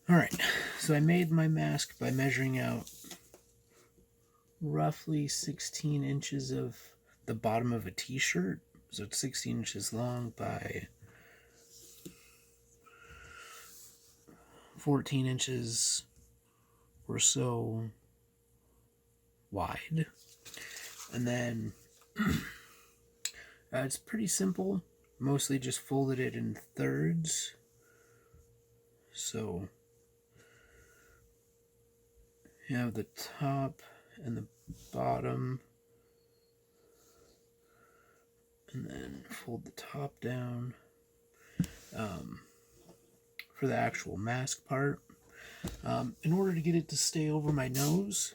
Alright, so I made my mask by measuring out roughly 16 inches of the bottom of a t-shirt. So it's 16 inches long by 14 inches or so wide. And then it's pretty simple. Mostly just folded it in thirds. So you have the top and the bottom, and then fold the top down for the actual mask part. In order to get it to stay over my nose,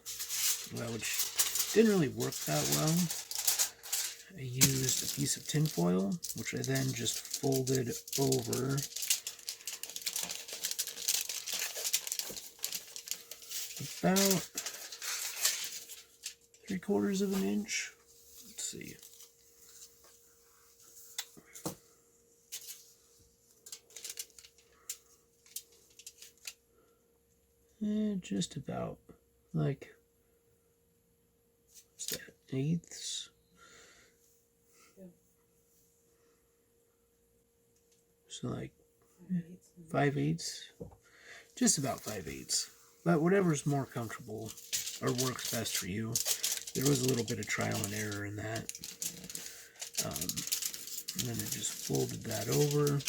which didn't really work that well, I used a piece of tin foil, which I then just folded over about 3/4 of an inch. Let's see. Just about like, what's that, eighths? So like 5/8, just about 5/8. But whatever's more comfortable or works best for you. There was a little bit of trial and error in that. And then I just folded that over.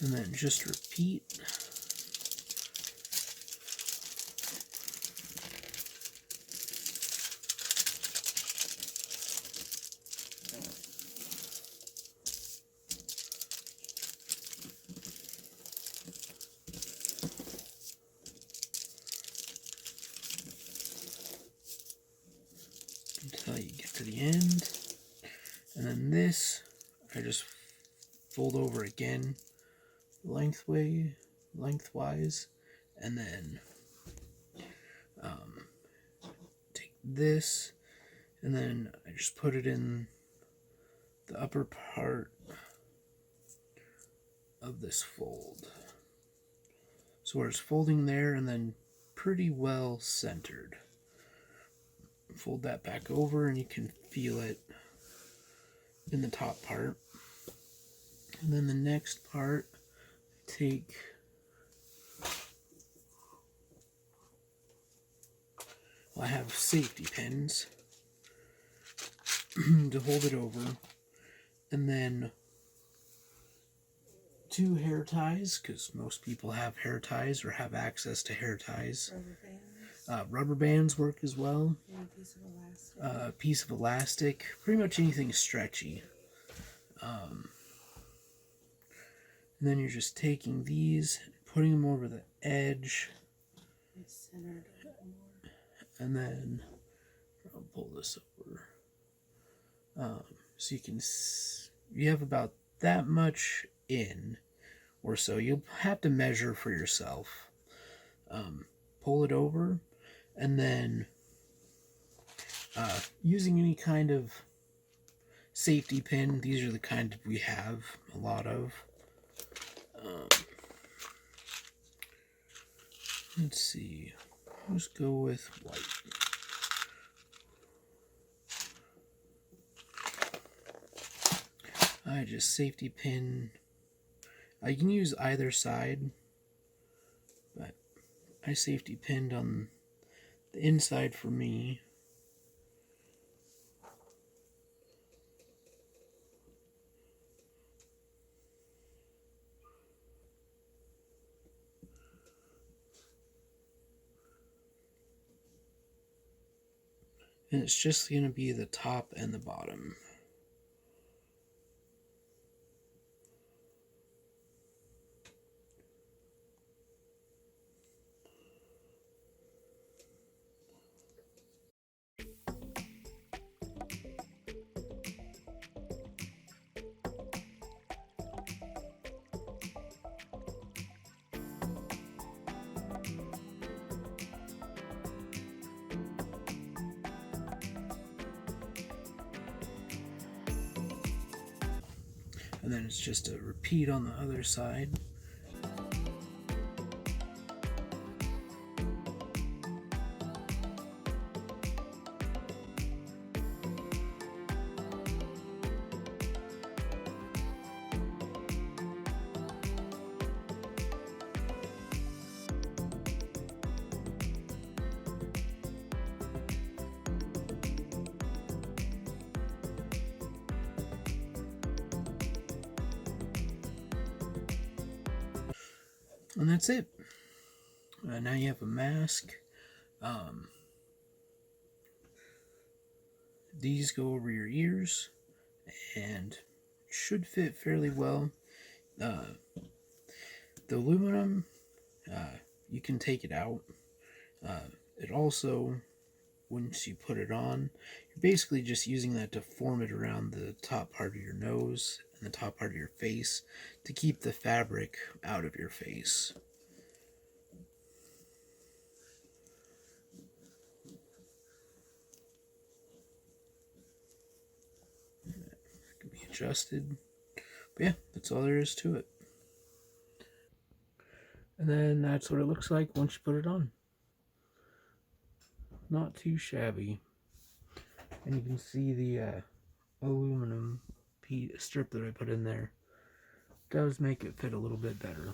And then just repeat. Until you get to the end. And then this, I just fold over again lengthwise, and then take this, and then I just put it in the upper part of this fold. So where it's folding there and then pretty well centered. Fold that back over and you can feel it in the top part. And then the next part, take I have safety pins to hold it over, and then 2 hair ties, because most people have hair ties or have access to hair ties. Rubber bands. Rubber bands work as well. And a piece of elastic. Piece of elastic, pretty much anything stretchy. And then you're just taking these, putting them over the edge, Centered more. and then I'll pull this over. So you have about that much in or so. You'll have to measure for yourself. Pull it over, and then using any kind of safety pin, these are the kind we have a lot of. Let's see, let's go with white. I just safety pin. You can use either side, but I safety pinned on the inside for me. And it's just going to be the top and the bottom. And then it's just a repeat on the other side. And that's it. Now you have a mask. These go over your ears and should fit fairly well. The aluminum, you can take it out. It also, once you put it on, you're basically just using that to form it around the top part of your nose and the top part of your face to keep the fabric out of your face. It can be adjusted. But yeah, that's all there is to it. And then that's what it looks like once you put it on. Not too shabby. And you can see the aluminum strip that I put in there does make it fit a little bit better.